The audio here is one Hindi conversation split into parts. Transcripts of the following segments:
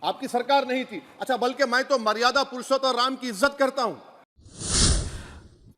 आपकी सरकार नहीं थी। अच्छा, बल्कि मैं तो मर्यादा पुरुषोत्तम राम की इज्जत करता हूं।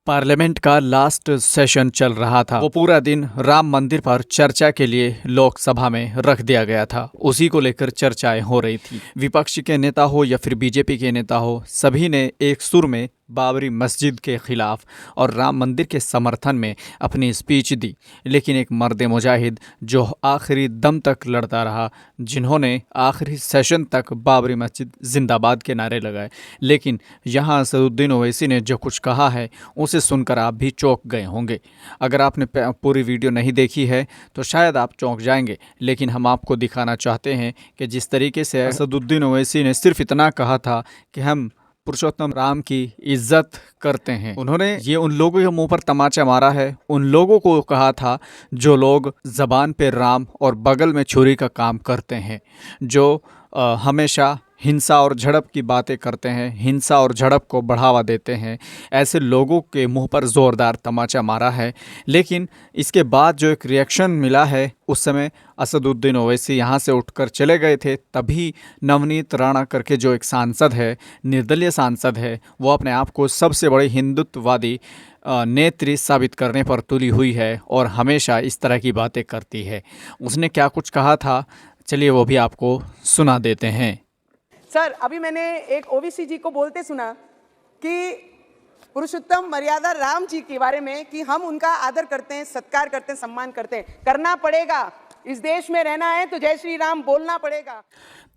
पार्लियामेंट का लास्ट सेशन चल रहा था। वो पूरा दिन राम मंदिर पर चर्चा के लिए लोकसभा में रख दिया गया था। उसी को लेकर चर्चाएं हो रही थी। विपक्ष के नेता हो या फिर बीजेपी के नेता हो, सभी ने एक सुर में बाबरी मस्जिद के खिलाफ और राम मंदिर के समर्थन में अपनी स्पीच दी। लेकिन एक मर्द मुजाहिद जो आखिरी दम तक लड़ता रहा, जिन्होंने आखिरी सेशन तक बाबरी मस्जिद जिंदाबाद के नारे लगाए, लेकिन यहाँ असदुद्दीन ओवैसी ने जो कुछ कहा है उसे सुनकर आप भी चौंक गए होंगे। अगर आपने पूरी वीडियो नहीं देखी है तो शायद आप चौंक जाएंगे, लेकिन हम आपको दिखाना चाहते हैं कि जिस तरीके से असदुद्दीन ओवैसी ने सिर्फ इतना कहा था कि हम पुरुषोत्तम राम की इज्जत करते हैं, उन्होंने ये उन लोगों के मुंह पर तमाचा मारा है। उन लोगों को कहा था जो लोग ज़बान पे राम और बगल में छुरी का काम करते हैं, जो हमेशा हिंसा और झड़प की बातें करते हैं, हिंसा और झड़प को बढ़ावा देते हैं। ऐसे लोगों के मुंह पर ज़ोरदार तमाचा मारा है। लेकिन इसके बाद जो एक रिएक्शन मिला है, उस समय असदुद्दीन ओवैसी यहाँ से उठकर चले गए थे। तभी नवनीत राणा करके जो एक सांसद है, निर्दलीय सांसद है, वो अपने आप को सबसे बड़ी हिंदुत्ववादी नेत्री साबित करने पर तुली हुई है और हमेशा इस तरह की बातें करती है। उसने क्या कुछ कहा था, चलिए वो भी आपको सुना देते हैं। सर, अभी मैंने एक ओवीसी जी को बोलते सुना कि पुरुषोत्तम मर्यादा राम जी के बारे में कि हम उनका आदर करते हैं, सत्कार करते हैं, सम्मान करते हैं। करना पड़ेगा, इस देश में रहना है तो जय श्री राम बोलना पड़ेगा।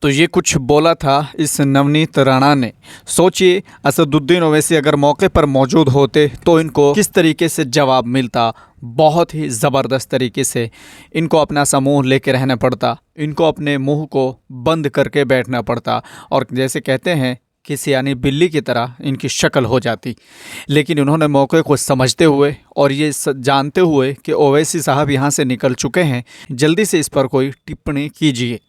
तो ये कुछ बोला था इस नवनीत राणा ने। सोचिए, असदुद्दीन ओवैसी अगर मौके पर मौजूद होते तो इनको किस तरीके से जवाब मिलता। बहुत ही ज़बरदस्त तरीके से इनको अपना समूह लेके रहना पड़ता, इनको अपने मुंह को बंद करके बैठना पड़ता और जैसे कहते हैं कि सियानी बिल्ली की तरह इनकी शक्ल हो जाती। लेकिन उन्होंने मौके को समझते हुए और ये जानते हुए कि ओवैसी साहब यहाँ से निकल चुके हैं, जल्दी से इस पर कोई टिप्पणी कीजिए।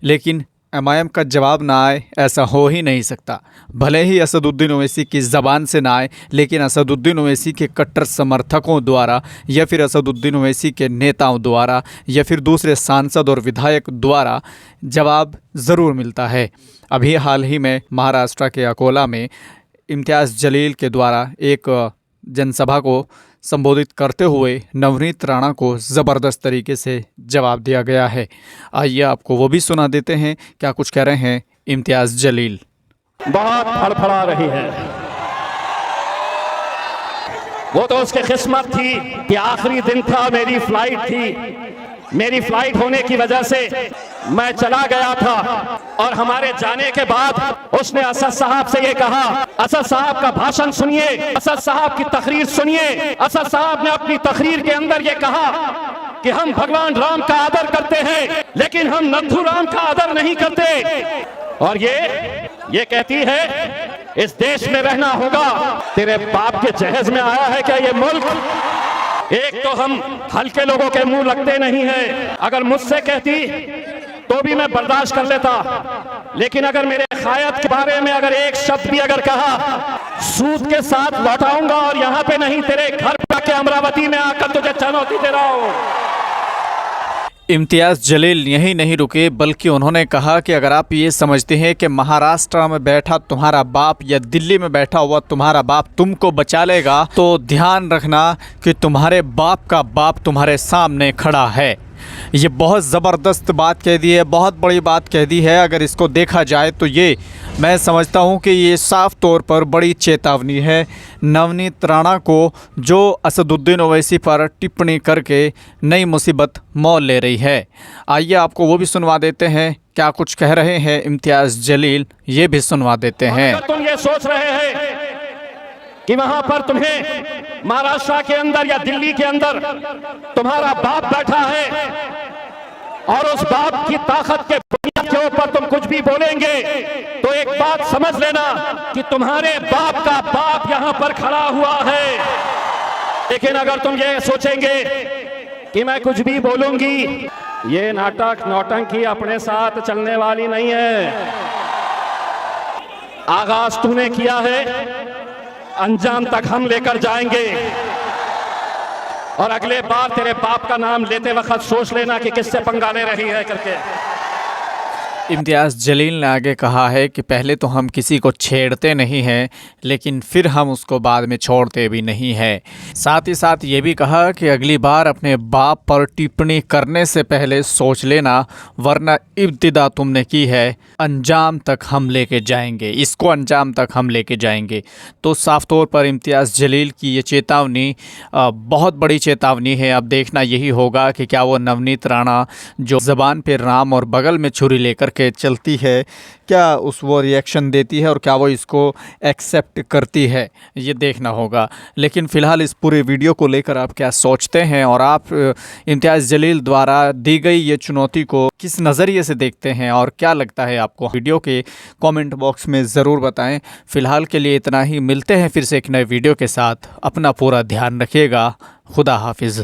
लेकिन एमआईएम का जवाब ना आए, ऐसा हो ही नहीं सकता। भले ही असदुद्दीन ओवैसी की ज़बान से ना आए, लेकिन असदुद्दीन ओवैसी के कट्टर समर्थकों द्वारा या फिर असदुद्दीन ओवैसी के नेताओं द्वारा या फिर दूसरे सांसद और विधायक द्वारा जवाब ज़रूर मिलता है। अभी हाल ही में महाराष्ट्र के अकोला में इम्तियाज़ जलील के द्वारा एक जनसभा को संबोधित करते हुए नवनीत राणा को ज़बरदस्त तरीके से जवाब दिया गया है। आइए आपको वो भी सुना देते हैं क्या कुछ कह रहे हैं इम्तियाज़ जलील। बहुत फड़फड़ा रही है, वो तो उसकी किस्मत थी कि आखिरी दिन था, मेरी फ्लाइट थी। मेरी फ्लाइट होने की वजह से मैं चला गया था और हमारे जाने के बाद उसने असद साहब से ये कहा, असद साहब का भाषण सुनिए, असद साहब की तकरीर सुनिए। असद साहब ने अपनी तकरीर के अंदर ये कहा कि हम भगवान राम का आदर करते हैं, लेकिन हम नथु राम का आदर नहीं करते। और ये कहती है इस देश में रहना होगा। तेरे बाप के जहेज में आया है क्या ये मुल्क? एक तो हम हल्के लोगों के मुंह लगते नहीं है। अगर मुझसे कहती तो भी मैं बर्दाश्त कर लेता, लेकिन अगर मेरे खायत के बारे में अगर एक शब्द भी अगर कहा, सूद के साथ लौटाऊंगा और यहाँ पे नहीं, तेरे घर पे आके अमरावती में आकर तुझे चुनौती दे रहा हूँ। इम्तियाज़ जलील यहीं नहीं रुके, बल्कि उन्होंने कहा कि अगर आप ये समझते हैं कि महाराष्ट्र में बैठा तुम्हारा बाप या दिल्ली में बैठा हुआ तुम्हारा बाप तुमको बचा लेगा, तो ध्यान रखना कि तुम्हारे बाप का बाप तुम्हारे सामने खड़ा है। ये बहुत ज़बरदस्त बात कह दी है, बहुत बड़ी बात कह दी है। अगर इसको देखा जाए तो ये मैं समझता हूँ कि ये साफ तौर पर बड़ी चेतावनी है नवनीत राणा को, जो असदुद्दीन ओवैसी पर टिप्पणी करके नई मुसीबत मोल ले रही है। आइए आपको वो भी सुनवा देते हैं क्या कुछ कह रहे हैं इम्तियाज़ जलील, ये भी सुनवा देते हैं। तुम ये सोच रहे हैं कि वहां पर तुम्हें महाराष्ट्र के अंदर या दिल्ली के अंदर तुम्हारा बाप बैठा है और उस बाप की ताकत के बुनियाद के ऊपर तुम कुछ भी बोलेंगे, तो एक बात समझ लेना कि तुम्हारे बाप का बाप यहां पर खड़ा हुआ है। लेकिन अगर तुम ये सोचेंगे कि मैं कुछ भी बोलूंगी, ये नाटक नौटंकी अपने साथ चलने वाली नहीं है। आगाज तूने किया है, अंजाम तक हम लेकर जाएंगे। और अगले बार तेरे बाप का नाम लेते वक्त सोच लेना कि किससे पंगा ले रही है करके। इम्तियाज़ जलील ने आगे कहा है कि पहले तो हम किसी को छेड़ते नहीं हैं, लेकिन फिर हम उसको बाद में छोड़ते भी नहीं हैं। साथ ही साथ ये भी कहा कि अगली बार अपने बाप पर टिप्पणी करने से पहले सोच लेना, वरना इब्तिदा तुमने की है, अंजाम तक हम लेके जाएंगे, इसको अंजाम तक हम लेके जाएंगे। तो साफ तौर पर इम्तियाज़ जलील की ये चेतावनी बहुत बड़ी चेतावनी है। अब देखना यही होगा कि क्या वो नवनीत राणा जो ज़बान पे राम और बगल में छुरी लेकर के चलती है, क्या वो रिएक्शन देती है और क्या वो इसको एक्सेप्ट करती है, ये देखना होगा। लेकिन फ़िलहाल इस पूरे वीडियो को लेकर आप क्या सोचते हैं और आप इम्तियाज़ जलील द्वारा दी गई ये चुनौती को किस नज़रिए से देखते हैं और क्या लगता है आपको, वीडियो के कमेंट बॉक्स में ज़रूर बताएं। फ़िलहाल के लिए इतना ही, मिलते हैं फिर से एक नए वीडियो के साथ। अपना पूरा ध्यान रखिएगा। खुदा हाफिज़।